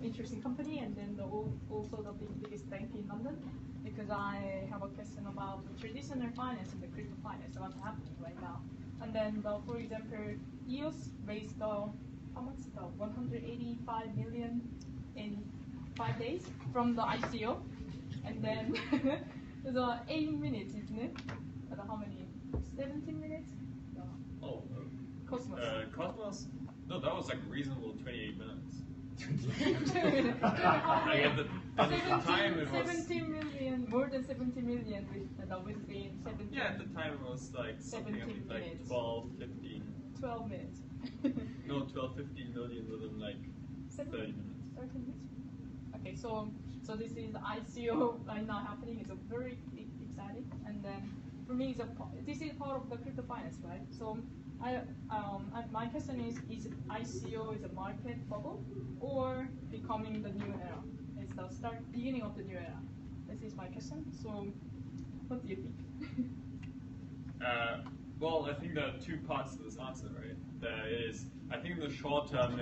interesting company, and then also the biggest bank in London, because I have a question about the traditional finance and the crypto finance, what's happening right now. And then, for example, EOS raised how much? 185 million in 5 days from the ICO, and then the 8 minutes, isn't it? How many? 17 minutes? No. Oh, Cosmos. Cosmos? No, that was like reasonable 28 minutes. At the time it was 17 million, more than 70 million within 17. Yeah, at the time it was like something like 12, 15. 12 minutes. No, 12, 15 million within like 30 minutes. 30 minutes. Okay, so this is the ICO right now happening. It's a very exciting, and then for me, this is part of the crypto finance, right? So my question is ICO is a market bubble or becoming the new era? It's the beginning of the new era. This is my question. So, what do you think? Well, I think there are two parts to this answer, right? There is, I think in the short term,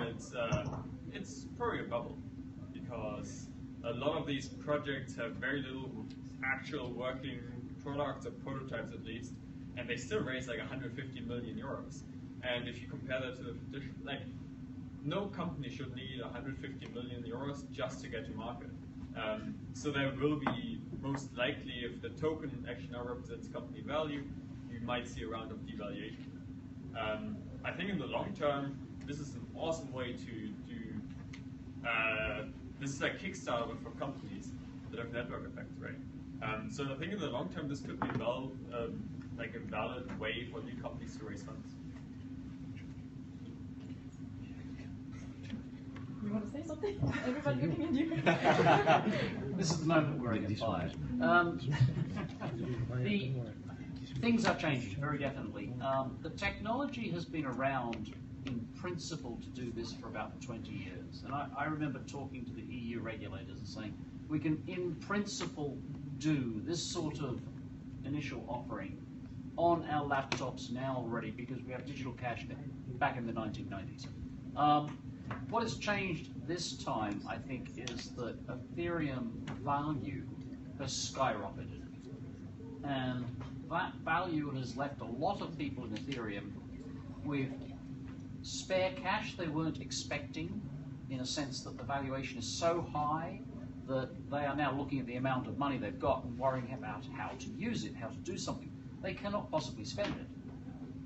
it's probably a bubble, because a lot of these projects have very little actual working products or prototypes at least, and they still raise like 150 million euros. And if you compare that to the tradition, like, no company should need 150 million euros just to get to market. So there will be, most likely, if the token actually now represents company value, you might see a round of devaluation. I think in the long term, this is an awesome way to do, this is like Kickstarter for companies that have network effects, right? So I think in the long term, this could be like a valid way for new companies to raise funds. You want to say something? Everybody looking at you. This is the moment where I get fired. Things are changing, very definitely. The technology has been around in principle to do this for about 20 years. And I remember talking to the EU regulators and saying, we can in principle do this sort of initial offering on our laptops now already, because we have digital cash back in the 1990s. What has changed this time, I think, is that Ethereum value has skyrocketed. And that value has left a lot of people in Ethereum with spare cash they weren't expecting, in a sense that the valuation is so high that they are now looking at the amount of money they've got and worrying about how to use it, how to do something. They cannot possibly spend it.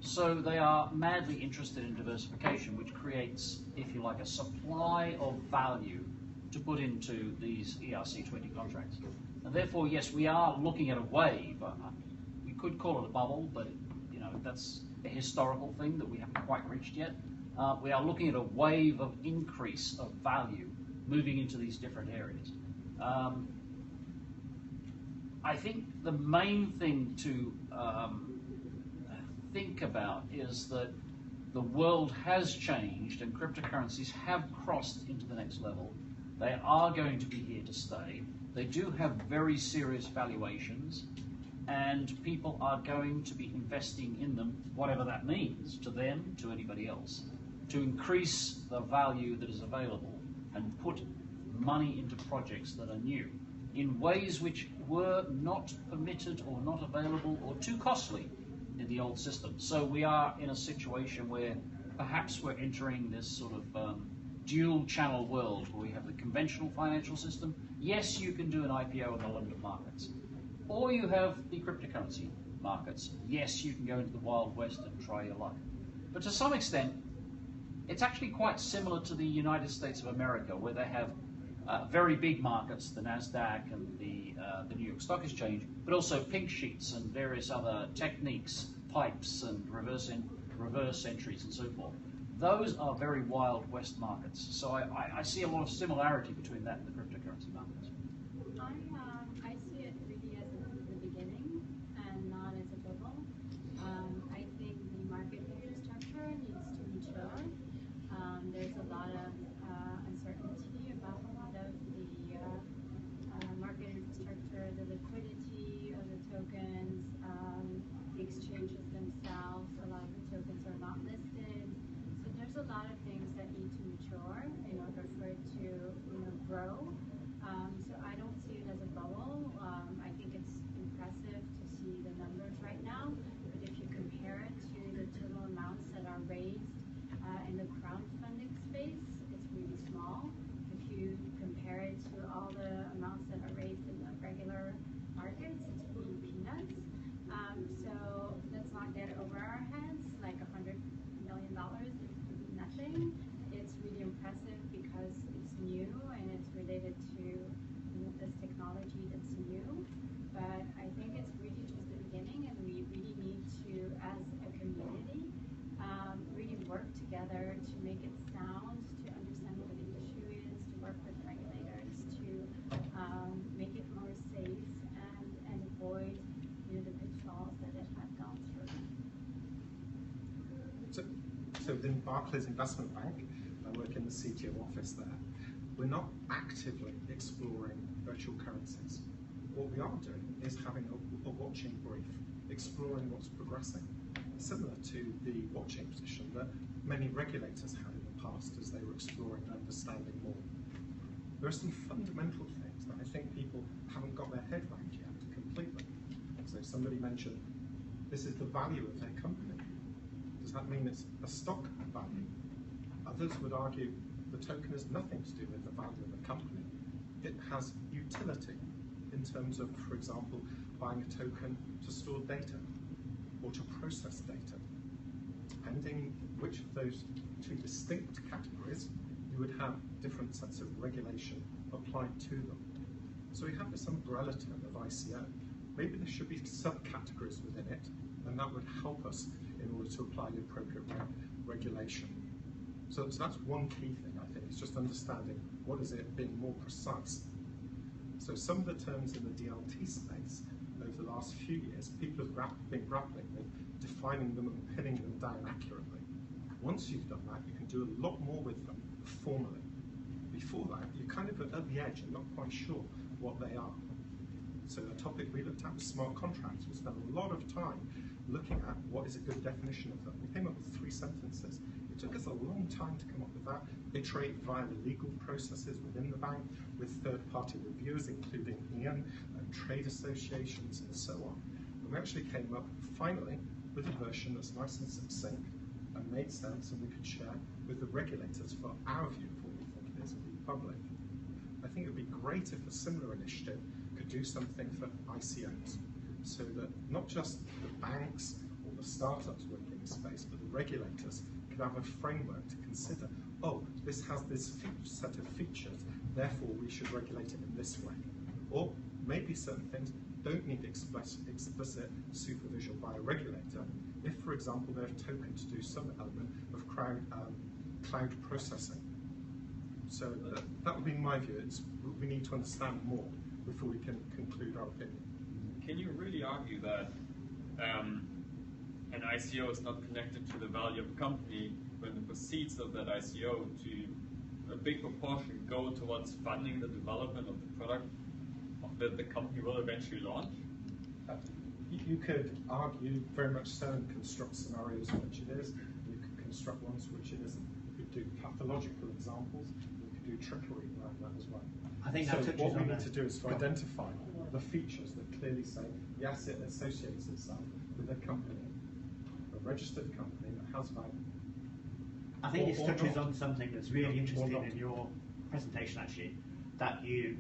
So they are madly interested in diversification, which creates, if you like, a supply of value to put into these ERC20 contracts. And therefore, yes, we are looking at a wave. We could call it a bubble, but you know, that's a historical thing that we haven't quite reached yet. We are looking at a wave of increase of value moving into these different areas. I think the main thing to think about is that the world has changed and cryptocurrencies have crossed into the next level. They are going to be here to stay. They do have very serious valuations, and people are going to be investing in them, whatever that means, to them, to anybody else, to increase the value that is available and put money into projects that are new in ways which were not permitted or not available or too costly in the old system. So we are in a situation where perhaps we're entering this sort of dual channel world where we have the conventional financial system. Yes, you can do an IPO in the London markets. Or you have the cryptocurrency markets. Yes, you can go into the Wild West and try your luck. But to some extent, it's actually quite similar to the United States of America, where they have very big markets, the NASDAQ and the New York Stock Exchange, but also pink sheets and various other techniques, pipes and reverse entries and so forth. Those are very Wild West markets. So I see a lot of similarity between that and the cryptocurrency markets. I see it really as the beginning and not as a bubble. I think the market infrastructure needs to mature. There's a lot of uncertainty about a lot of the market infrastructure, the liquidity of the tokens, the exchanges themselves. A lot of the tokens are not listed. So there's a lot of things that need to mature in order for it to, grow. So I don't see it as a bubble. I think it's impressive to see the numbers right now, but if you compare it to the total amounts that are raised in the crowdfunding space, it's really small. If you compare it to all the amounts that are raised in the regular markets, it's really peanuts. So let's not get over our heads. Like $100 million is really nothing. It's really impressive because it's new and it's related to this technology that's new. But I think it's really just the beginning, and we really need to, as a community, really work together to make it sound, to understand what the issue is, to work with regulators, to make it more safe and avoid the pitfalls that it had gone through. So within Barclays Investment Bank, I work in the CTO office there. We're not actively exploring virtual currencies. What we are doing is having a watching brief, exploring what's progressing, similar to the watching position that many regulators had in the past as they were exploring and understanding more. There are some fundamental things that I think people haven't got their head around yet completely. So somebody mentioned, this is the value of their company. Does that mean it's a stock value? Others would argue the token has nothing to do with the value of the company. It has utility in terms of, for example, buying a token to store data or to process data. Depending which of those two distinct categories, you would have different sets of regulation applied to them. So we have this umbrella term of ICO. Maybe there should be subcategories within it, and that would help us in order to apply the appropriate regulation. So that's one key thing, I think, is just understanding what is it, being more precise. So some of the terms in the DLT space over the last few years, people have been grappling with defining them and pinning them down accurately. Once you've done that, you can do a lot more with them formally. Before that, you're kind of at the edge and not quite sure what they are. So the topic we looked at was smart contracts. We spent a lot of time looking at what is a good definition of them. We came up with 3 sentences. It took us a long time to come up with that, iterate via the legal processes within the bank with third-party reviewers, including Ian and trade associations and so on. And we actually came up, finally, with a version that's nice and succinct and made sense and we could share with the regulators for our view of what we think it is and be public. I think it would be great if a similar initiative could do something for ICOs, so that not just the banks or the startups working in the space, but the regulators could have a framework to consider, oh, this has this set of features, therefore we should regulate it in this way. Or maybe certain things don't need explicit supervision by a regulator if, for example, they're a token to do some element of cloud processing. So that would be my view. We need to understand more before we can conclude our opinion. Can you really argue that an ICO is not connected to the value of the company when the proceeds of that ICO to a big proportion go towards funding the development of the product that the company will eventually launch? You could argue very much so and construct scenarios in which it is. You could construct ones which it isn't. You could do pathological examples. You could do trickery around that as well. I think so that what we need to do is to identify the features that clearly say, yes, it associates itself with a company, a registered company that has value. I think this touches on something that's really interesting in your presentation, actually, that you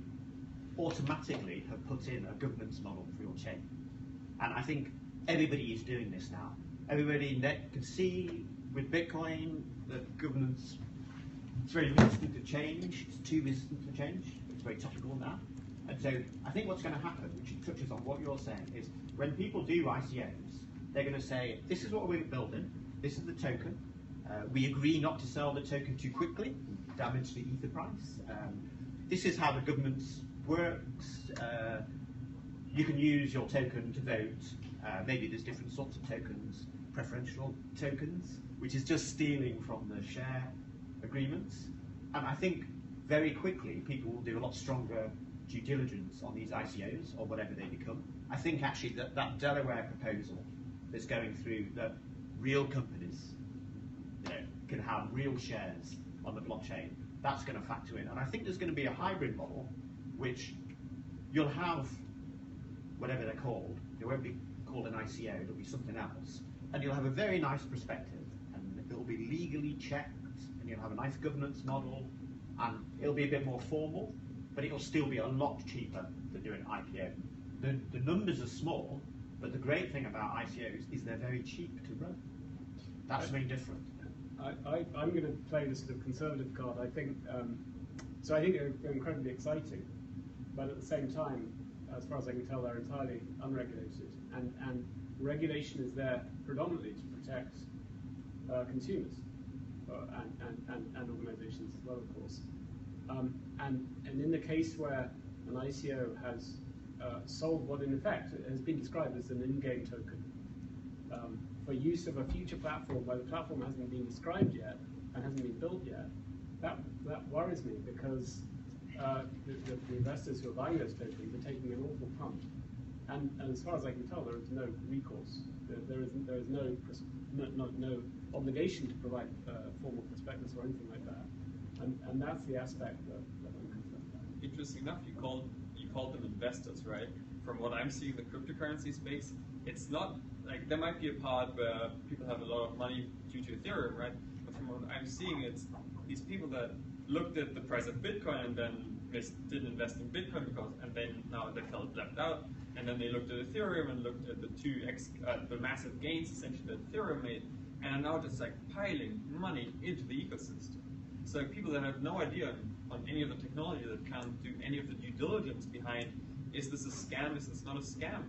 automatically have put in a governance model for your chain. And I think everybody is doing this now. Everybody can see with Bitcoin that governance is very resistant to change, it's too resistant to change, it's very topical now. And so I think what's going to happen, which touches on what you're saying, is when people do ICOs, they're going to say, this is what we're building, this is the token, we agree not to sell the token too quickly, damage the ether price, this is how the governance works, you can use your token to vote, maybe there's different sorts of tokens, preferential tokens, which is just stealing from the share agreements. And I think very quickly people will do a lot stronger due diligence on these ICOs or whatever they become. I think actually that Delaware proposal that's going through, that real companies can have real shares on the blockchain, that's going to factor in. And I think there's going to be a hybrid model, which you'll have whatever they're called. They won't be called an ICO, it'll be something else. And you'll have a very nice perspective, and it'll be legally checked, and you'll have a nice governance model, and it'll be a bit more formal, but it'll still be a lot cheaper than doing an IPO. The numbers are small, but the great thing about ICOs is they're very cheap to run. That's something different. I'm going to play the sort of conservative card. I think so. I think they're incredibly exciting, but at the same time, as far as I can tell, they're entirely unregulated, and regulation is there predominantly to protect consumers and organisations as well, of course. And in the case where an ICO has sold what in effect has been described as an in-game token for use of a future platform where the platform hasn't been described yet and hasn't been built yet, that worries me, because the investors who are buying those tokens are taking an awful punt. And as far as I can tell, there is no recourse. There is no obligation to provide formal prospectus or anything like that. And that's the aspect that I'm concerned about. Interesting enough, you called them investors, right? From what I'm seeing in the cryptocurrency space, it's not like there might be a part where people have a lot of money due to Ethereum, right? But from what I'm seeing, it's these people that looked at the price of Bitcoin and then didn't invest in Bitcoin and then now they felt left out. And then they looked at Ethereum and looked at the massive gains essentially that Ethereum made, and are now just like piling money into the ecosystem. So people that have no idea on any of the technology, that can't do any of the due diligence behind, is this a scam, is this not a scam?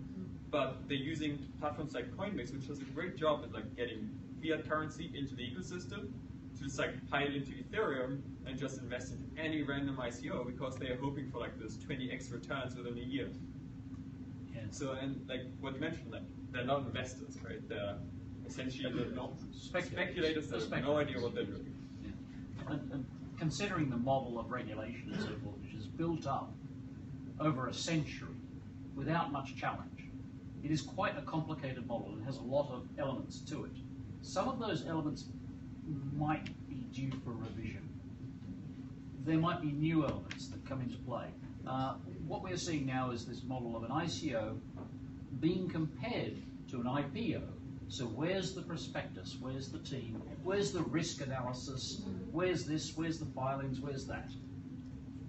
But they're using platforms like Coinbase, which does a great job at like getting fiat currency into the ecosystem, to just like pile into Ethereum and just invest into any random ICO because they are hoping for like this 20x returns within a year. Yeah. So, and like what you mentioned, like they're not investors, right? They're essentially speculators that have no idea what they're doing. Yeah. And considering the model of regulation and so forth, which is built up over a century without much challenge, it is quite a complicated model and has a lot of elements to it. Some of those elements might be due for revision. There might be new elements that come into play. What we're seeing now is this model of an ICO being compared to an IPO. So where's the prospectus? Where's the team? Where's the risk analysis? Where's this? Where's the filings? Where's that?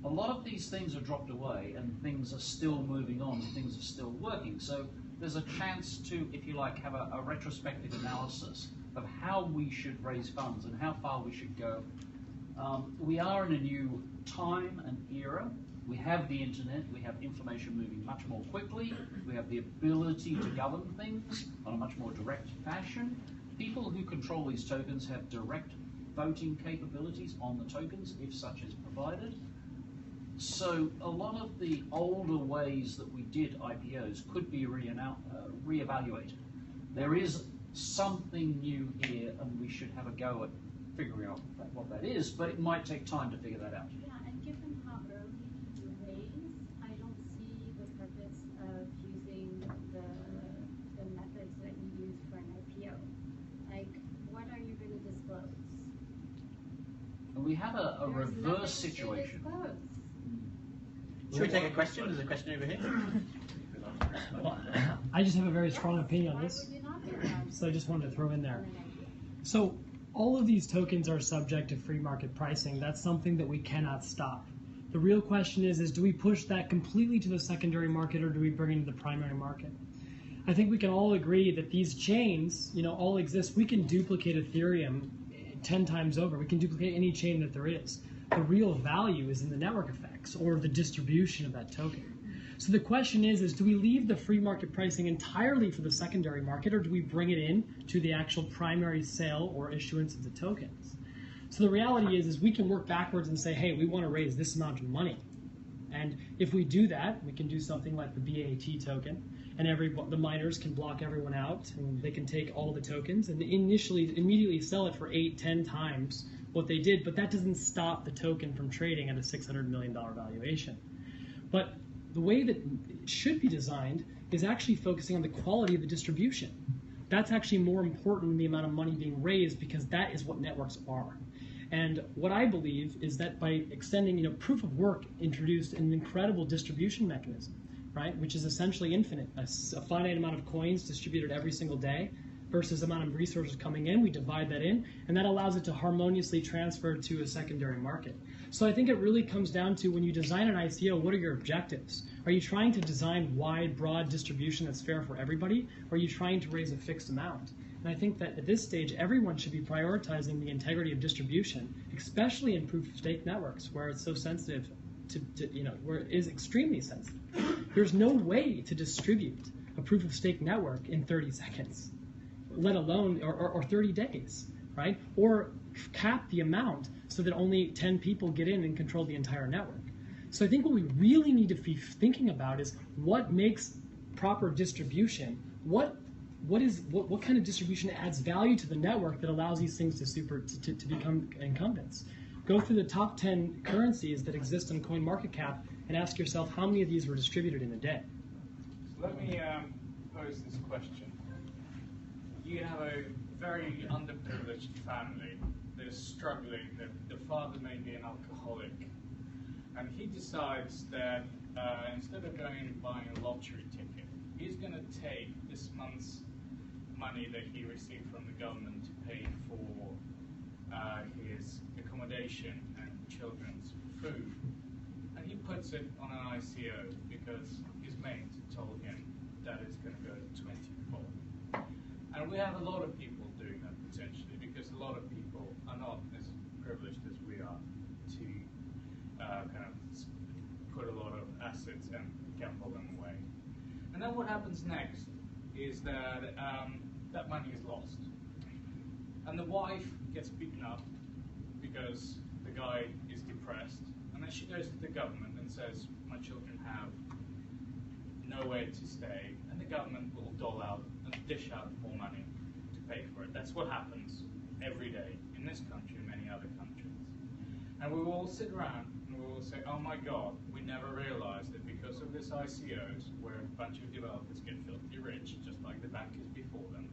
A lot of these things are dropped away and things are still moving on, things are still working. So there's a chance to, if you like, have a retrospective analysis of how we should raise funds and how far we should go. We are in a new time and era. We have the internet, we have information moving much more quickly, we have the ability to govern things on a much more direct fashion. People who control these tokens have direct voting capabilities on the tokens, if such is provided. So a lot of the older ways that we did IPOs could be re-evaluated. There is something new here, and we should have a go at figuring out what that is, but it might take time to figure that out. Yeah, and given how early you raise, I don't see the purpose of using the methods that you use for an IPO. Like, what are you going to disclose? And we have a reverse situation. Should we take a question? There's a question over here. Well, I just have a very strong opinion on Why this, would you not get that? so I just wanted to throw in there. On an IPO? So all of these tokens are subject to free market pricing. That's something that we cannot stop. The real question is do we push that completely to the secondary market, or do we bring it to the primary market? I think we can all agree that these chains, all exist. We can duplicate Ethereum 10 times over. We can duplicate any chain that there is. The real value is in the network effects or the distribution of that token. So the question is do we leave the free market pricing entirely for the secondary market, or do we bring it in to the actual primary sale or issuance of the tokens? So the reality is we can work backwards and say, hey, we want to raise this amount of money. And if we do that, we can do something like the BAT token, and the miners can block everyone out, and they can take all the tokens and immediately sell it for 8-10 times what they did, but that doesn't stop the token from trading at a $600 million valuation. But the way that it should be designed is actually focusing on the quality of the distribution. That's actually more important than the amount of money being raised, because that is what networks are. And what I believe is that by extending, proof of work introduced an incredible distribution mechanism, right, which is essentially infinite, a finite amount of coins distributed every single day versus the amount of resources coming in. We divide that in, and that allows it to harmoniously transfer to a secondary market. So I think it really comes down to, when you design an ICO, what are your objectives? Are you trying to design wide, broad distribution that's fair for everybody, or are you trying to raise a fixed amount? And I think that at this stage, everyone should be prioritizing the integrity of distribution, especially in proof-of-stake networks, where it's so sensitive where it is extremely sensitive. There's no way to distribute a proof-of-stake network in 30 seconds, let alone, or 30 days, right? Or cap the amount so that only 10 people get in and control the entire network. So I think what we really need to be thinking about is what makes proper distribution, what kind of distribution adds value to the network that allows these things to become incumbents. Go through the top 10 currencies that exist on CoinMarketCap and ask yourself how many of these were distributed in a day. So let me pose this question. You have a very underprivileged family. They're struggling. The father may be an alcoholic. And he decides that instead of going and buying a lottery ticket, he's going to take this month's money that he received from the government to pay for his accommodation and children's food. And he puts it on an ICO because his mate told him that it's going to go to 20-fold. And we have a lot of people doing that potentially, because a lot of people are not as privileged as we are to kind of put a lot of assets and gamble them away. And then what happens next is that that money is lost. And the wife gets beaten up because the guy is depressed. And then she goes to the government and says, my children have nowhere to stay. And the government will dole out and dish out more money to pay for it. That's what happens every day in this country and many other countries. And we will all sit around and we will say, oh my God, we never realized that because of this ICOs, where a bunch of developers get filthy rich, just like the bankers before them,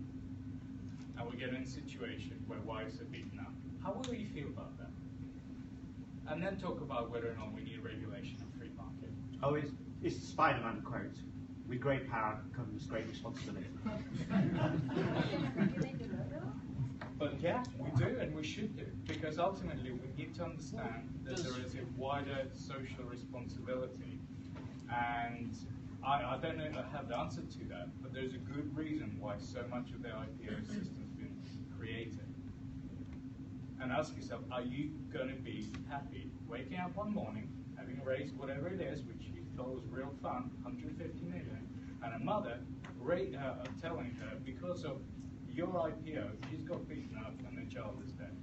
and we get in a situation where wives are beaten up. How will you feel about that? And then talk about whether or not we need regulation of free market. Oh, it's the Spider-Man quote. With great power comes great responsibility. But yeah, we do and we should do, because ultimately we need to understand that there is a wider social responsibility. And I don't know if I have the answer to that, but there's a good reason why so much of the IPO system's been created. And ask yourself, are you going to be happy waking up one morning, having raised whatever it is, which you thought was real fun, 150 million, and a mother telling her, because of your IPO, she's got beaten up and the child is dead.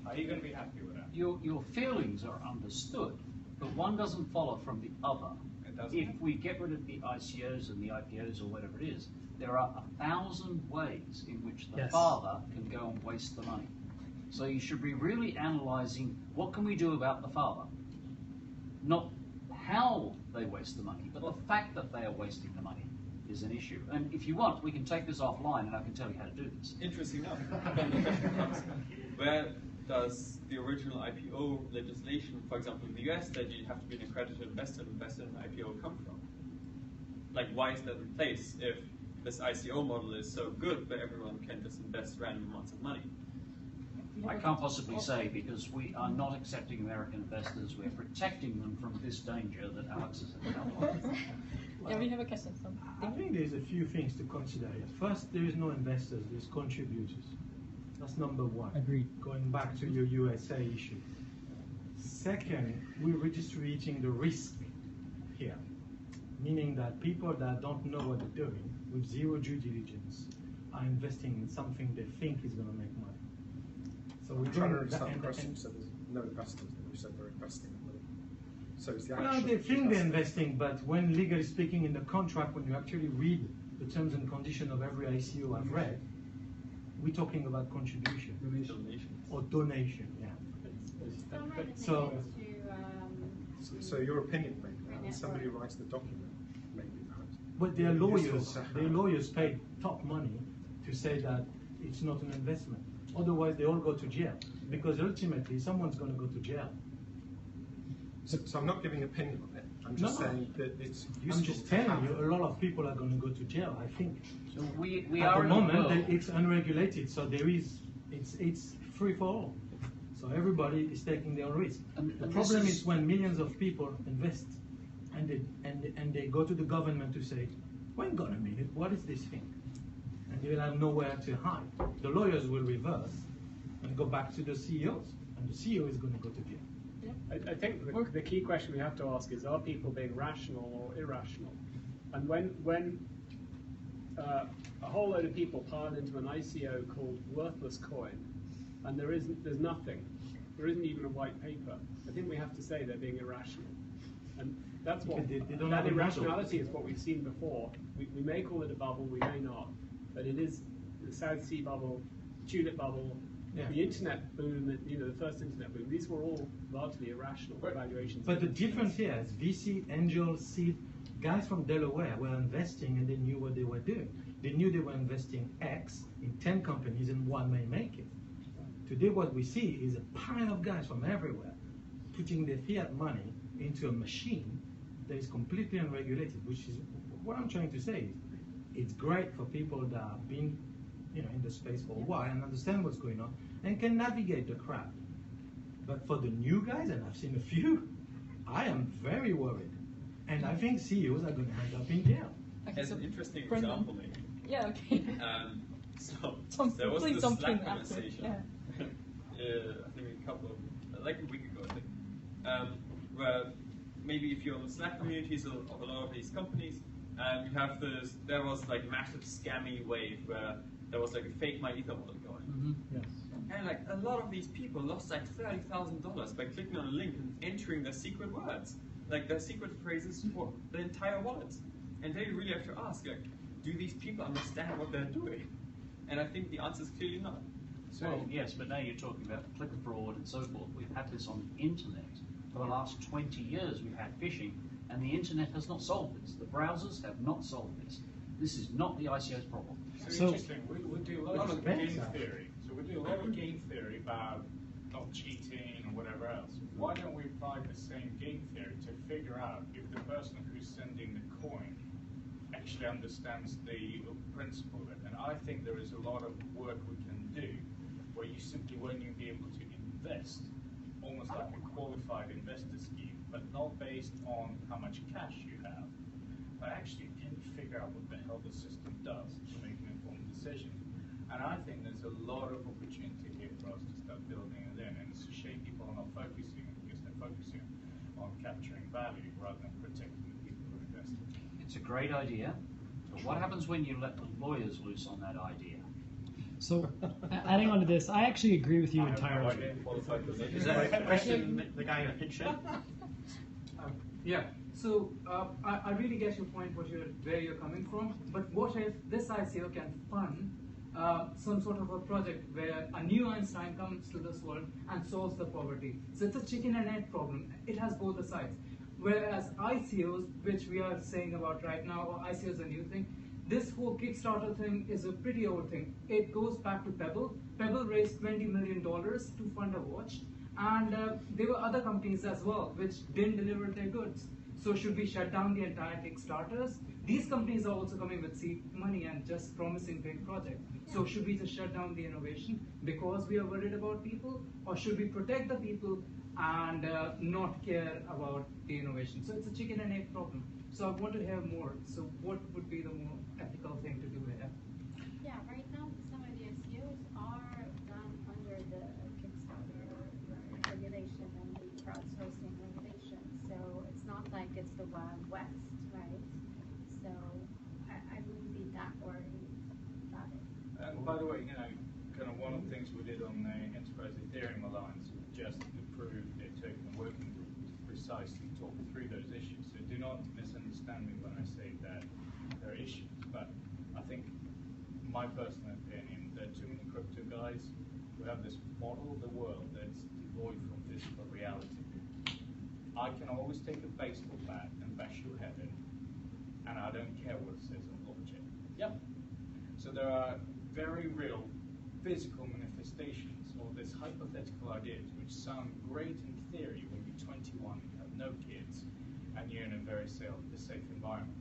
Are you going to be happy with that? Your feelings are understood, but one doesn't follow from the other. If we get rid of the ICOs and the IPOs or whatever it is, there are 1,000 ways in which the father can go and waste the money. So you should be really analysing what can we do about the father, not how they waste the money, but the fact that they are wasting the money is an issue. And if you want, we can take this offline and I can tell you how to do this. Interesting enough. Where does the original IPO legislation, for example, in the US, that you have to be an accredited investor to invest in an IPO come from? Like, why is that in place if this ICO model is so good that everyone can just invest random amounts of money? I can't possibly say, because we are not accepting American investors. We're protecting them from this danger that Alex has outlined. Yeah, we have a question. I think there's a few things to consider here. First, there is no investors, there's contributors. That's number one. Agreed. Going back to your USA issue. Second, we're redistributing the risk here, meaning that people that don't know what they're doing, with zero due diligence, are investing in something they think is going to make money. So we're trying to understand the question. So there's no investors, you said they're investing in money. So it's the well, they think they're investing, but when legally speaking in the contract, when you actually read the terms and conditions of every ICO I've read, we're talking about contribution. Or donation, yeah. So your opinion, maybe, and somebody writes the document, maybe perhaps. But their lawyers paid top money to say that it's not an investment. Otherwise, they all go to jail because ultimately someone's going to go to jail. So I'm not giving an opinion on it. I'm just saying that it's useful. I'm just telling you, a lot of people are going to go to jail. I think. So we At are the in a moment, world. it's unregulated, so it's free for all. So everybody is taking their own risk. And The this problem is- is when millions of people invest, and they go to the government to say, "Wait a minute, what is this thing?" And they will have nowhere to hide. The lawyers will reverse and go back to the CEOs, and the CEO is going to go to jail. I think the key question we have to ask is: are people being rational or irrational? And when a whole load of people pile into an ICO called worthless coin, and there's nothing, there isn't even a white paper, I think we have to say they're being irrational. And that's what They don't that have a model. irrationality is what we've seen before. We may call it a bubble, we may not, but it is the South Sea bubble, tulip bubble. Yeah. The internet boom, the first internet boom, these were all largely irrational valuations. But the difference here is VC, angel, seed, guys from Delaware were investing and they knew what they were doing. They knew they were investing X in 10 companies and one may make it. Today what we see is a pile of guys from everywhere putting their fiat money into a machine that is completely unregulated, which is what I'm trying to say. It's great for people that have been in the space for a while and understand what's going on and can navigate the crowd. But for the new guys, and I've seen a few, I am very worried. And I think CEOs are going to end up in jail. As an interesting Brendan. example, maybe. Yeah, okay. So there was please this don't Slack clean up. conversation. Yeah. I think like a week ago, I think, where maybe if you're in the Slack communities of a lot of these companies, you have this. There was like massive scammy wave where there was like a fake MyEther wallet going. Yes. And like a lot of these people lost like $30,000 by clicking on a link and entering their secret words, like their secret phrases for the entire wallet. And they really have to ask, like, do these people understand what they're doing? And I think the answer is clearly not. Well, yes, but now you're talking about click fraud and so forth. We've had this on the internet. For the last 20 years, we've had phishing, and the internet has not solved this. The browsers have not solved this. This is not the ICO's problem. So interesting. We do a lot of Banks game are. theory. So we do a lot of game theory about not cheating or whatever else. Why don't we apply the same game theory to figure out if the person who's sending the coin actually understands the principle of it? And I think there is a lot of work we can do where you simply won't even be able to invest, almost like a qualified investor scheme, but not based on how much cash you have, but actually can you figure out what the hell the system does to make an informed decision? And I think there's a lot of opportunity here for us to start building it in, and it's a shame people are not focusing because they're focusing on capturing value rather than protecting the people who are investing. It's a great idea, but what happens when you let the lawyers loose on that idea? So, adding on to this, I actually agree with you entirely. Is that a question, the guy in the picture? Yeah. So I really get your point, where you're coming from. But what if this ICO can fund some sort of a project where a new Einstein comes to this world and solves the poverty? So it's a chicken and egg problem. It has both the sides. Whereas ICOs, which we are saying about right now, or ICO is a new thing, this whole Kickstarter thing is a pretty old thing. It goes back to Pebble. Pebble raised $20 million to fund a watch. And there were other companies as well which didn't deliver their goods. So should we shut down the entire Kickstarters? These companies are also coming with seed money and just promising big projects. So should we just shut down the innovation because we are worried about people? Or should we protect the people and not care about the innovation? So it's a chicken and egg problem. So I want to hear more. So what would be the more ethical thing to do here? Yeah, right now some of the SEOs are done under the Kickstarter regulation and the crowdsourcing regulation. So it's not like it's the Wild West, right? So I wouldn't be that worried about it. And by the way, kind of one of the things we did on the Enterprise Ethereum Alliance was just approve a token working group to precisely talk through those issues. So do not misunderstand me when I say that there are issues. But I think, my personal opinion, there are too many crypto guys who have this model of the world that's devoid from physical reality. I can always take a baseball bat and bash your head in, and I don't care what it says on blockchain. Yep. So there are very real physical manifestations, or this hypothetical ideas, which sound great in theory when you're 21, you have no kids, and you're in a very safe environment.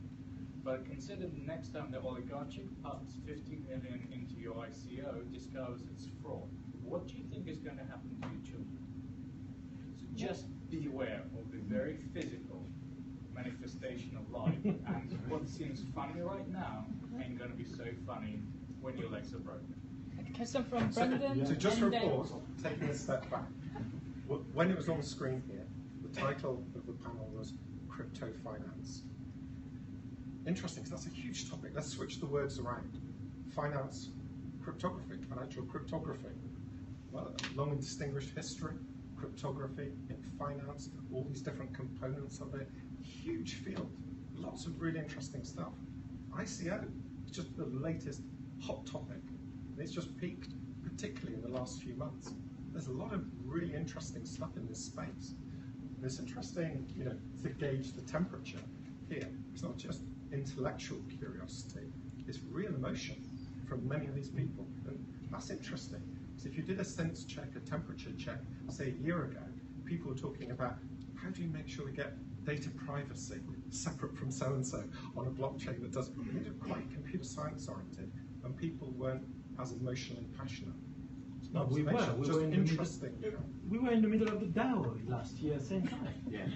But consider the next time the oligarchy puts 50 million into your ICO, discovers it's fraud. What do you think is going to happen to your children? So just be aware of the very physical manifestation of life, and what seems funny right now ain't going to be so funny when your legs are broken. A question from Brendan. So just and report, taking a step back. When it was on the screen here, the title of the panel was Crypto Finance. Interesting, because that's a huge topic. Let's switch the words around. Finance, cryptography, financial cryptography. Well, long and distinguished history, cryptography in finance, all these different components of it. Huge field, lots of really interesting stuff. ICO is just the latest hot topic. It's just peaked, particularly in the last few months. There's a lot of really interesting stuff in this space. And it's interesting, to gauge the temperature here. It's not just intellectual curiosity, it's real emotion from many of these people. And that's interesting. So if you did a sense check, a temperature check, say a year ago, people were talking about how do you make sure we get data privacy separate from so-and-so on a blockchain that does, these are quite computer science oriented, and people weren't as emotionally passionate. No, we were. We just were in interesting. We were in the middle of the DAO last year, same time. Yeah.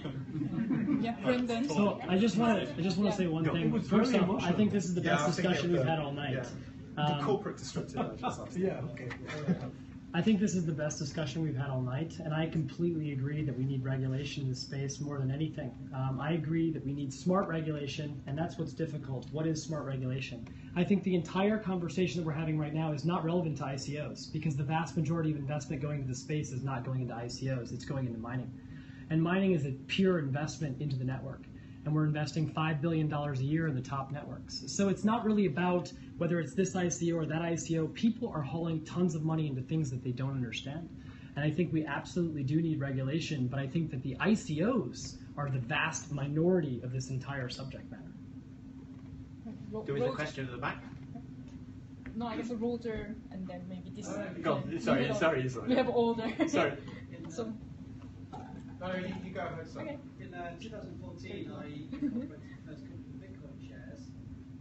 Yeah, Brendan. So I just want to say one thing. First off, I think this is the best discussion we've had all night. The corporate disruptive edges. Yeah, okay. I think this is the best discussion we've had all night, and I completely agree that we need regulation in this space more than anything. I agree that we need smart regulation, and that's what's difficult. What is smart regulation? I think the entire conversation that we're having right now is not relevant to ICOs, because the vast majority of investment going into the space is not going into ICOs, it's going into mining. And mining is a pure investment into the network. And we're investing $5 billion a year in the top networks. So it's not really about whether it's this ICO or that ICO. People are hauling tons of money into things that they don't understand. And I think we absolutely do need regulation, but I think that the ICOs are the vast minority of this entire subject matter. There was a question at the back. No, I guess a Roger, and then maybe this. Sorry. We have older. Sorry. So. No, you go ahead, sir. Okay. In 2014, I incorporated the first couple of Bitcoin shares,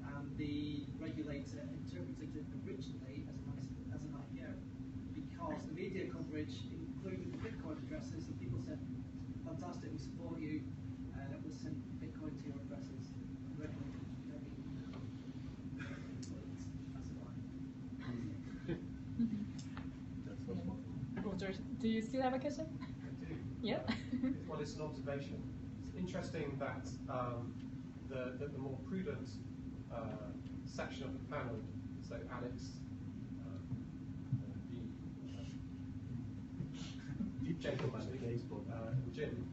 and the regulator interpreted it originally as an IPO because the media coverage included the Bitcoin addresses, and people said, "Fantastic, we support you. We'll send Bitcoin to your addresses." The regulator Roger, do you still have a question? Yeah. Well, it's an observation. It's interesting that the more prudent section of the panel, so Alex, the gentleman, Jim,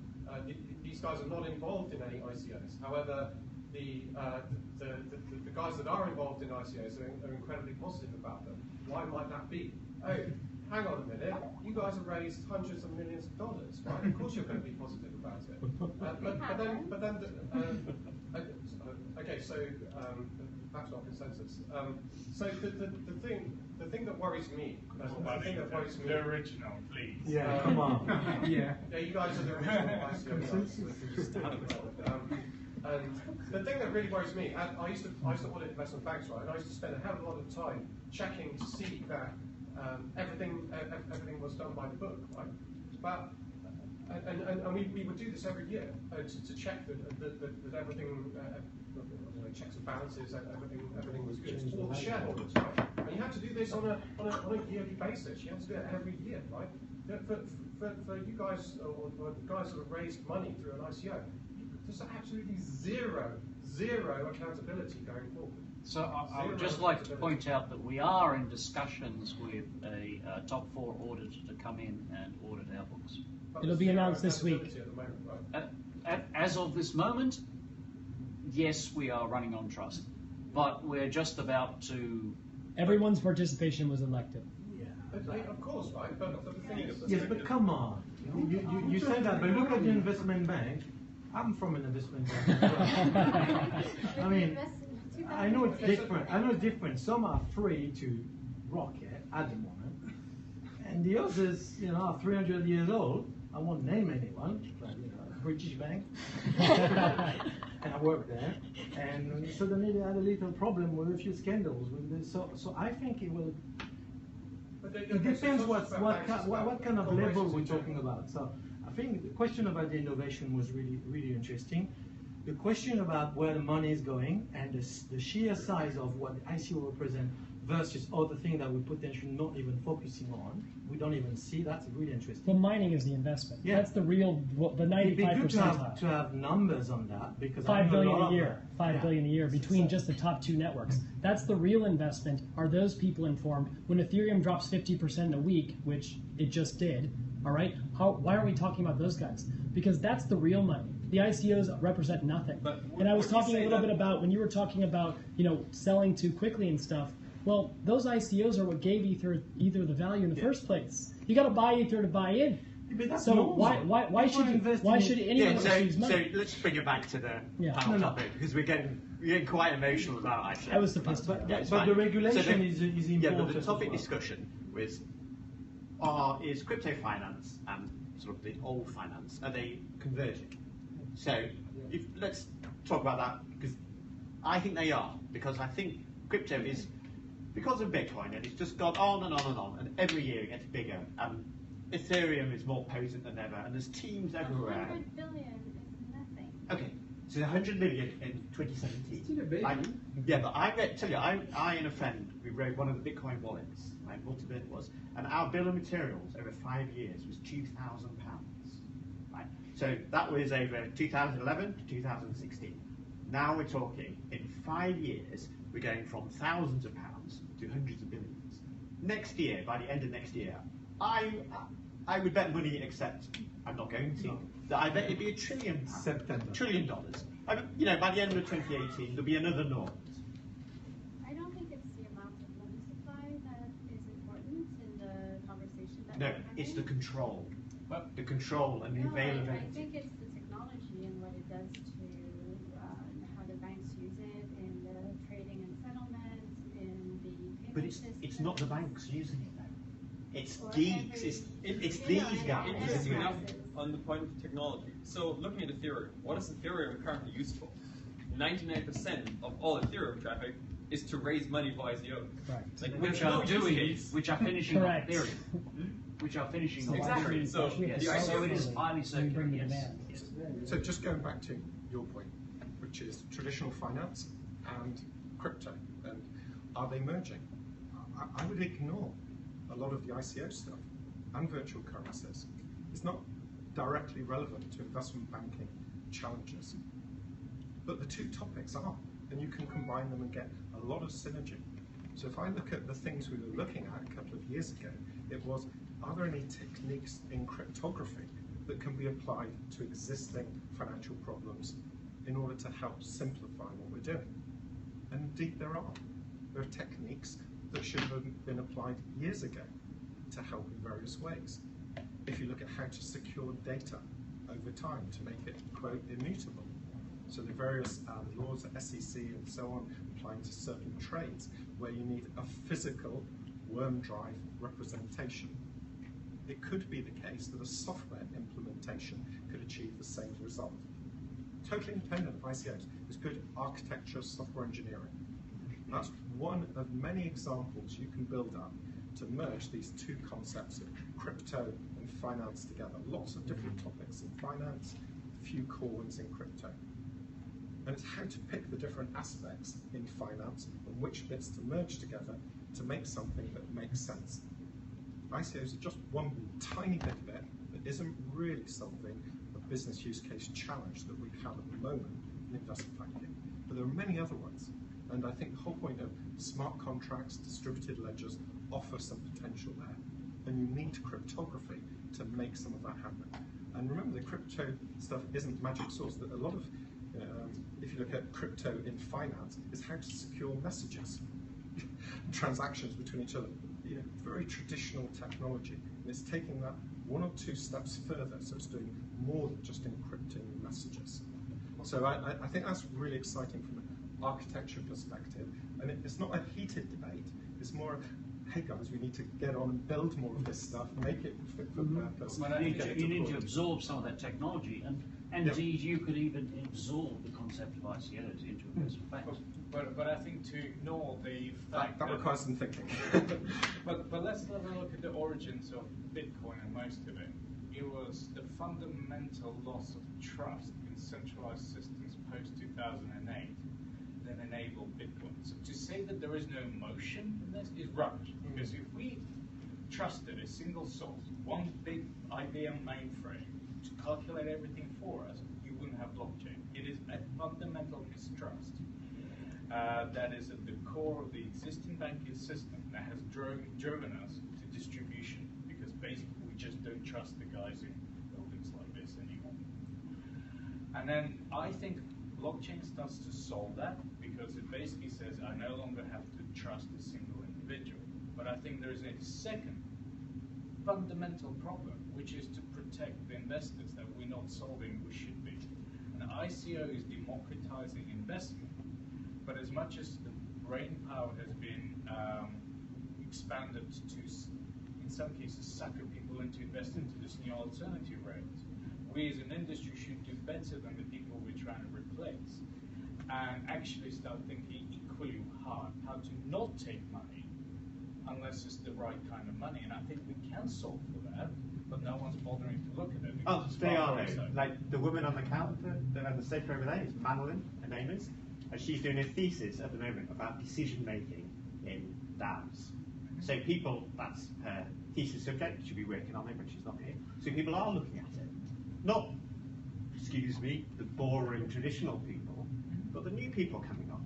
these guys are not involved in any ICOs. However, the guys that are involved in ICOs are incredibly positive about them. Why might that be? Oh, hang on a minute, you guys have raised hundreds of millions of dollars, right? Of course you're going to be positive about it. Okay, so back to our consensus. So the thing that worries me, the original, please. Yeah, come on. Yeah, you guys are the original ICO. And the thing that really worries me, I used to audit investment banks, right? And I used to spend a hell of a lot of time checking to see that everything was done by the book, right? But and we would do this every year to check that everything, checks and balances, everything was good for the shareholders, right? And you have to do this on a yearly basis. You have to do it every year, right? For you guys or the guys that have raised money through an ICO, there's absolutely zero accountability going forward. So I would just like to point out that we are in discussions with a top 4 auditor to come in and audit our books. It'll be announced this week. At the moment, right? As of this moment, yes, we are running on trust, but we're just about to. Everyone's participation was elective. Yeah, of course, right? But the thing is, Yes, but come on. You said that, but look at the investment bank. I'm from an investment bank as well. I mean, I know it's different. Some are free to rock it at the moment. And the others, are 300 years old. I won't name anyone, but British Bank. And I worked there. And suddenly they had a little problem with a few scandals with this. So I think it will. It depends what kind of level we're talking about. So I think the question about the innovation was really interesting. The question about where the money is going and the sheer size of what the ICO represent versus other things that we're potentially not even focusing on, we don't even see, that's really interesting. Well, mining is the investment. Yeah. That's the real, the 95%. It'd be good to have numbers on that, because $5 billion a year. $5 billion a year between just the top two networks. That's the real investment. Are those people informed? When Ethereum drops 50% in a week, which it just did, all right, why aren't we talking about those guys? Because that's the real money. The ICOs represent nothing. And I was talking a little bit about, when you were talking about, selling too quickly and stuff, well, those ICOs are what gave Ether the value in the first place. You got to buy Ether to buy in. But that's so normal. why should anyone use money? So let's bring it back to the panel topic, because we're getting quite emotional about it, actually. I was supposed to. But the regulation is important. Yeah, but the topic discussion was, is crypto finance and sort of the old finance, are they converging? So let's talk about that, because I think they are, because I think crypto is, because of Bitcoin, and it's just gone on and on and on, and every year it gets bigger, and Ethereum is more potent than ever, and there's teams everywhere. 100 billion is nothing. Okay, so 100 million in 2017. Still a bit. But I and a friend, we wrote one of the Bitcoin wallets, like Multibit was, and our bill of materials over 5 years was £2,000. Right? So that was over 2011 to 2016. Now we're talking, in 5 years, we're going from thousands of pounds to hundreds of billions. Next year, by the end of next year, I would bet money, except I'm not going to, that I bet it'd be £1 trillion. September. $1 trillion. By the end of 2018, there'll be another norm. I don't think it's the amount of money supply that is important in the conversation that No, we're having. it's the control. The control and the availability. I think it's the technology and what it does to how the banks use it in the trading and settlement, in the payment But it's not the banks using it though. It's geeks. It's these guys. Interesting enough on the point of technology. So looking at Ethereum, what is Ethereum currently used for? 99% of all Ethereum traffic is to raise money for ICOs. Right. Which are finishing on Ethereum. Which are finishing on Exactly. Ethereum. So So it is highly circular. Yes. So just going back to your point, which is traditional finance and crypto, and are they merging? I would ignore a lot of the ICO stuff and virtual currencies. It's not directly relevant to investment banking challenges. But the two topics are, and you can combine them and get a lot of synergy. So if I look at the things we were looking at a couple of years ago, it was, are there any techniques in cryptography that can be applied to existing financial problems in order to help simplify what we're doing? And indeed there are. There are techniques that should have been applied years ago to help in various ways. If you look at how to secure data over time to make it, quote, immutable. So the various laws at SEC and so on applying to certain trades where you need a physical worm drive representation. It could be the case that a software implementation could achieve the same result. Totally independent of ICOs. It's good architecture, software engineering. That's one of many examples you can build up to merge these two concepts of crypto and finance together. Lots of different topics in finance, a few core ones in crypto. And it's how to pick the different aspects in finance and which bits to merge together to make something that makes sense. ICOs are just one tiny bit of it that isn't really solving a business use case challenge that we have at the moment in investment banking. But there are many other ones. And I think the whole point of smart contracts, distributed ledgers, offer some potential there. And you need cryptography to make some of that happen. And remember, the crypto stuff isn't magic sauce. That a lot of, if you look at crypto in finance, is how to secure messages, transactions between each other. Very traditional technology. And it's taking that one or two steps further, so it's doing more than just encrypting messages. So I think that's really exciting from an architecture perspective. And it's not a heated debate, it's more hey guys, we need to get on and build more of this stuff, make it fit for purpose. You need to absorb some of that technology, and indeed you could even absorb the concept of ICOs into investment banks. But I think to ignore the fact that requires some thinking. but let's have a look at the origins of Bitcoin and most of it. It was the fundamental loss of trust in centralized systems post 2008 that enabled Bitcoin. So to say that there is no motion in this is rubbish, because if we trusted a single source, one big IBM mainframe, to calculate everything for us, you wouldn't have blockchain. It is a fundamental mistrust that is at the core of the existing banking system that has driven us to distribution, because basically we just don't trust the guys in buildings like this anymore. And then I think blockchain starts to solve that, because it basically says I no longer have to trust a single individual. But I think there is a second fundamental problem, which is to protect the investors that we're not solving we should be. And ICO is democratizing investment, but as much as the brain power has been expanded to, in some cases, sucker people into invest into this new alternative rails, we as an industry should do better than the people we're trying to replace, and actually start thinking equally hard how to not take money unless it's the right kind of money. And I think we can solve for that, but no one's bothering to look at it. Oh, they are though. Like the woman on the counter, the sofa over there is Madeline, her name is, and she's doing a thesis at the moment about decision making in DAOs. So people, that's her thesis subject, she'll be working on it when she's not here. So people are looking at it. Not, excuse me, the boring traditional people, but the new people coming on.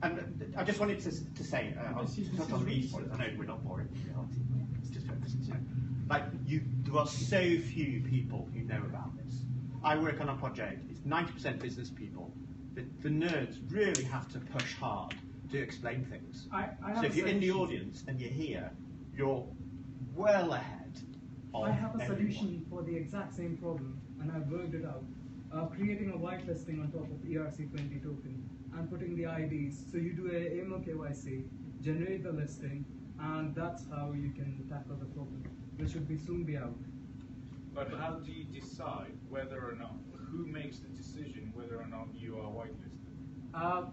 And I just wanted to say, to touch on these points, I know we're not boring, it's just like there are so few people who know about this. I work on a project, it's 90% business people. The nerds really have to push hard to explain things. So if you're in the audience and you're here, you're well ahead of I have a everyone. solution for the exact same problem, and I've worked it out. Creating a whitelisting on top of ERC20 token and putting the IDs. So you do a AML KYC, generate the listing, and that's how you can tackle the problem, which should soon be out. But how do you decide whether or not, who makes the decision whether or not you are whitelisted?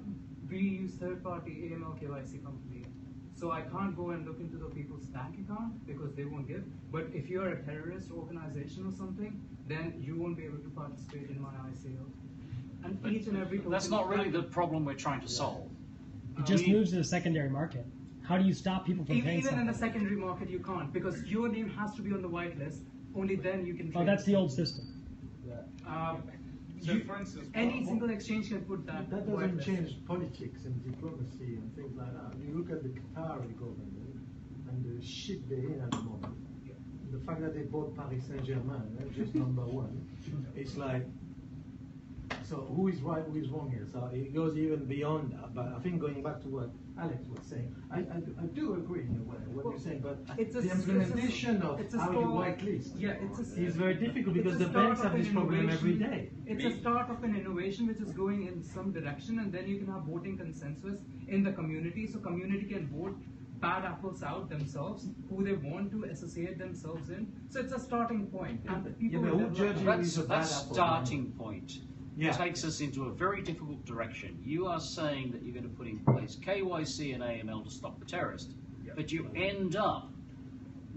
We use third-party AML KYC company. So I can't go and look into the people's bank account because they won't give. But if you're a terrorist organization or something, then you won't be able to participate in my ICO. And each and every token. That's not really the problem we're trying to solve. It just moves to the secondary market. How do you stop people from paying Even something? in the secondary market, you can't, because your name has to be on the whitelist. Only then you can. Oh, that's the old system. So for instance, any single exchange can put that. That doesn't change politics and diplomacy and things like that. You look at the Qatari government and the shit they're in at the moment. The fact that they bought Paris Saint-Germain, just number one, it's like, so who is right, who is wrong here? So it goes even beyond that. But I think going back to what Alex was saying, I do agree in a way what you're saying, but the implementation of how you whitelist is very difficult because the banks have this problem every day. It's a start of an innovation which is going in some direction, and then you can have voting consensus in the community, so community can vote bad apples out themselves, who they want to associate themselves in. So it's a starting point. And people that starting point takes us into a very difficult direction. You are saying that you're going to put in place KYC and AML to stop the terrorist, but you end up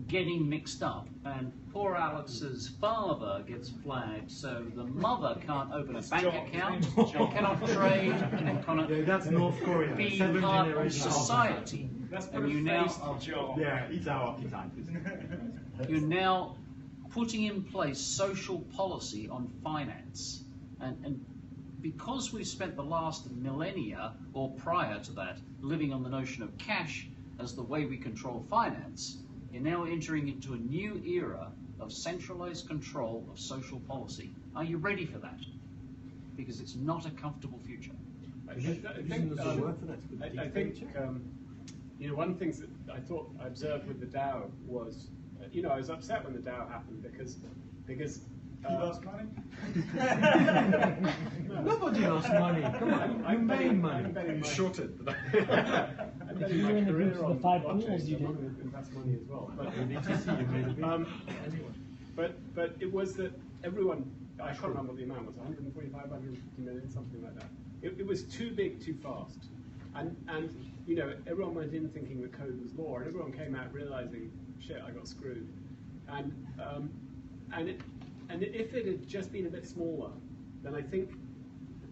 getting mixed up, and poor Alex's father gets flagged, so the mother can't open a bank account, she cannot trade, and cannot that's North Korea. be part of society. And you now he's our archetype. You're now putting in place social policy on finance, and because we've spent the last millennia or prior to that living on the notion of cash as the way we control finance, you're now entering into a new era of centralized control of social policy. Are you ready for that? Because it's not a comfortable future. I think you know, one of the things that I thought I observed with the DAO was, I was upset when the DAO happened because you lost money? Nobody lost money. Come on, you made money. You shorted. I'm If betting you my were in the career groups of on the 5 blockchain, pools, you so I'm did. going to invest money as well. But it was that everyone, I can't remember what the amount was, 145, 150 million, something like that. It was too big, too fast. And you know, everyone went in thinking the code was law, and everyone came out realizing, shit, I got screwed. And if it had just been a bit smaller, then I think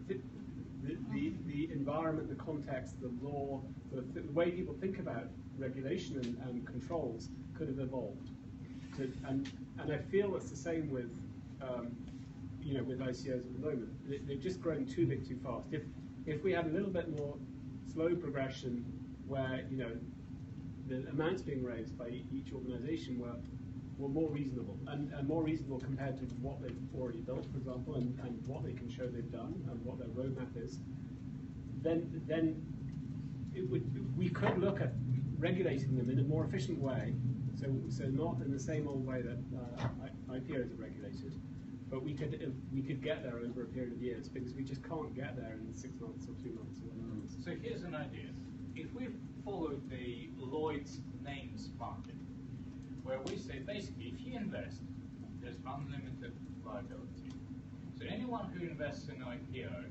the environment, the context, the law, the way people think about regulation and controls could have evolved. And I feel it's the same with you know, with ICOs at the moment. They've just grown too big too fast. If we had a little bit more slow progression, where you know the amounts being raised by each organisation were more reasonable and more reasonable compared to what they've already built, for example, and what they can show they've done and what their roadmap is, then we could look at regulating them in a more efficient way. So not in the same old way that IPOs are regulated, but we could get there over a period of years, because we just can't get there in 6 months or 2 months or whatever it is. So here's an idea. If we followed the Lloyd's names market, where we say basically if you invest, there's unlimited liability. So anyone who invests in an IPO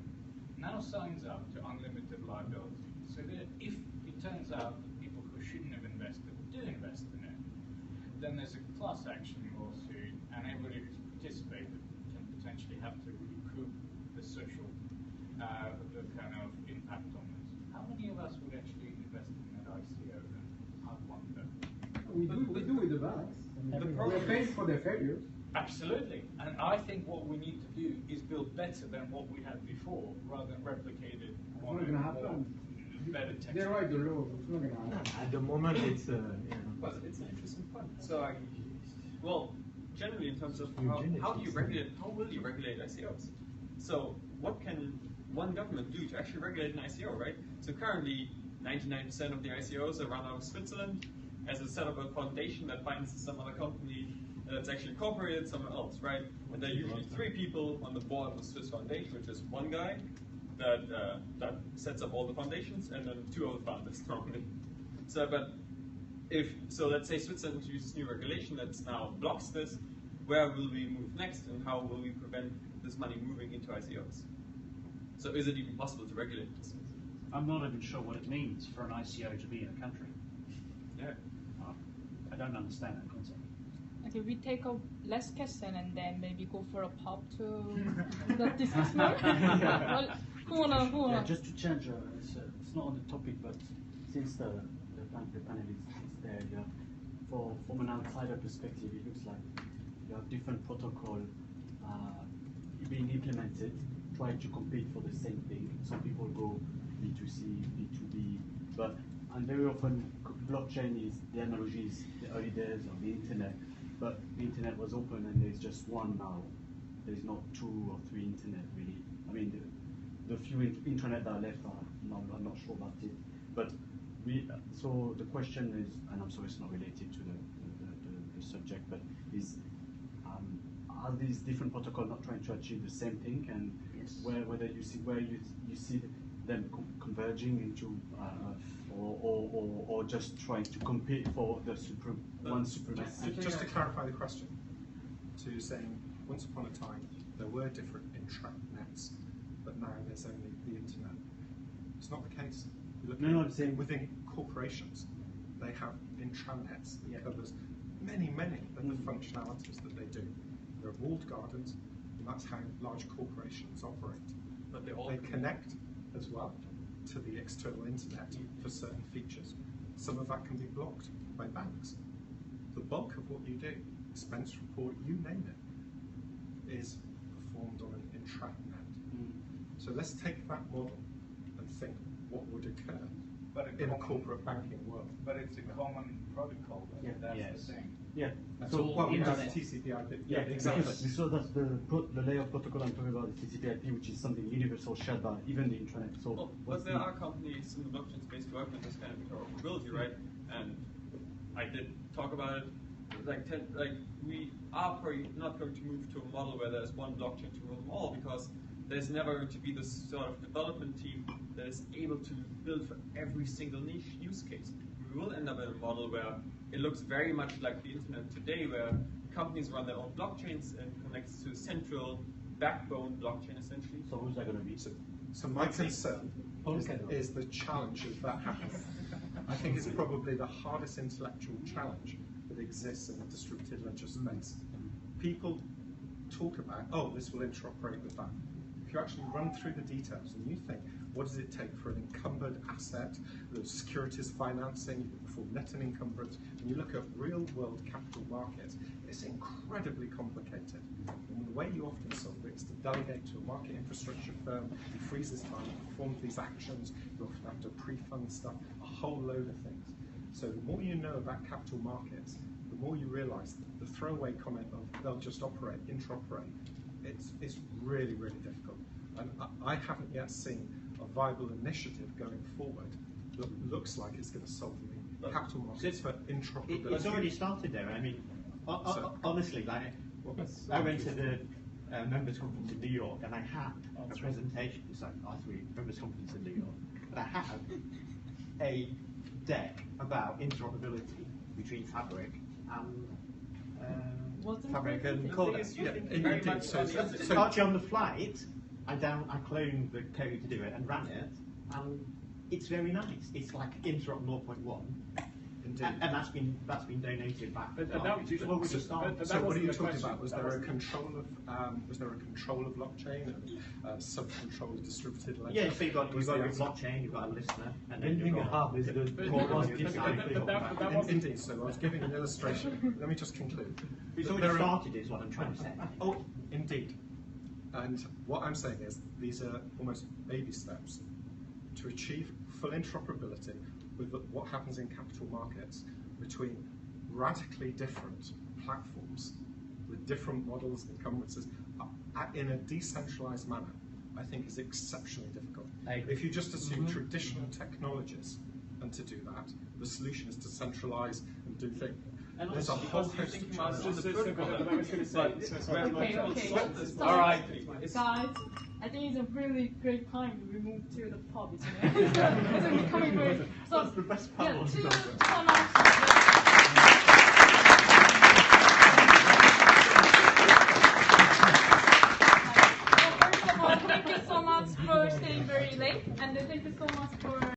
now signs up to unlimited liability. So that if it turns out that people who shouldn't have invested do invest in it, then there's a class action lawsuit, and everybody who's participated can potentially have to recoup the social the kind of impact on this. How many of us would actually invest in an ICO? And I wonder. We do with the banks. We're paying for their failures. Absolutely, and I think what we need to do is build better than what we had before, rather than replicate it on It's not going to happen. better tech. They write the law. It's not going to happen. At the moment, it's Well, it's an interesting point. So, well, generally in terms of how do you regulate, how will you regulate ICOs? So, what can one government do to actually regulate an ICO, right? So currently, 99% of the ICOs are run out of Switzerland as a set up a foundation that binds to some other company that's actually incorporated somewhere else, right? And there are usually 3 people on the board of the Swiss Foundation, which is one guy that sets up all the foundations, and then 2 other founders normally. So, but let's say Switzerland introduces new regulation that now blocks this, where will we move next, and how will we prevent this money moving into ICOs? So is it even possible to regulate this? I'm not even sure what it means for an ICO to be in a country. Yeah. I don't understand that concept. Okay, we take a last question and then maybe go for a pub to discuss more. Well, who wanna? Yeah, just to change, it's not on the topic, but since the panel is there, yeah, from an outsider perspective, it looks like you have different protocol being implemented, trying to compete for the same thing. Some people go B2C, B2B, and very often blockchain is, the analogy is the early days of the internet, but the internet was open and there's just one now. There's not 2 or 3 internet really. I mean, the few intranet that are left I'm not sure about it. But so the question is, and I'm sorry it's not related to the subject, but is are these different protocols not trying to achieve the same thing, and yes. whether you see them converging into or just trying to compete for the one supremacy? Just to clarify the question, so you're saying once upon a time there were different intranets, but now there's only the internet. It's not the case. No, I'm saying within corporations, they have intranets that covers many of the functionalities that they do. There are walled gardens, and that's how large corporations operate. But they connect as well to the external internet for certain features. Some of that can be blocked by banks. The bulk of what you do, expense report, you name it, is performed on an intranet. So let's take that model and think what would occur in a corporate banking world. But it's a common protocol, Yeah. that's the thing. Yeah. So well, that's TCP/IP. Yeah, exactly. So that's the layer of protocol I'm talking about, is TCP/IP, which is something universal, shared by even the intranet. So, but there are companies in the blockchain space working with this kind of interoperability, right? And I did talk about it. We are probably not going to move to a model where there's one blockchain to rule them all, because there's never going to be this sort of development team that is able to build for every single niche use case. We will end up in a model where it looks very much like the internet today, where companies run their own blockchains and connects to a central backbone blockchain essentially. So who's that going to be? So my concern is the challenge of that happening. I think it's probably the hardest intellectual challenge that exists in the distributed ledger space. People talk about, oh, this will interoperate with that. If you actually run through the details and you think, what does it take for an encumbered asset, the securities financing, for net and encumbrance, and you look at real-world capital markets, it's incredibly complicated. And the way you often solve it is to delegate to a market infrastructure firm who freezes time, performs these actions, you often have to pre-fund stuff, a whole load of things. So the more you know about capital markets, the more you realize that the throwaway comment of they'll just operate, interoperate, it's really, really difficult. And I haven't yet seen a viable initiative going forward that looks like it's going to solve the capital markets for interoperability. It's already started there. I mean, honestly, like, I went to the members' conference in New York and I had a presentation. It's like R3 members' conference in New York, but I had a deck about interoperability between Fabric and Cortex. So actually on the flight, I cloned the code to do it and ran it, and it's very nice. It's like interop 0.1. And that's been donated back. So what are you talking about? Was there a control of blockchain and sub-control of distributed ledger? Yeah, so you've got your blockchain, you've got a listener, and then you've got Indeed. So I was giving an illustration. Let me just conclude. It's already started, is what I'm trying to say. Oh, indeed. And what I'm saying is these are almost baby steps to achieve full interoperability with what happens in capital markets between radically different platforms with different models and encumbrances in a decentralized manner, I think is exceptionally difficult. If you just assume traditional technologies and to do that, the solution is to centralize and do things. And there's a whole host of challenges. All right, guys. I think it's a really great time we move to the pub, isn't it? It's becoming very. So, that's the best part. Yeah,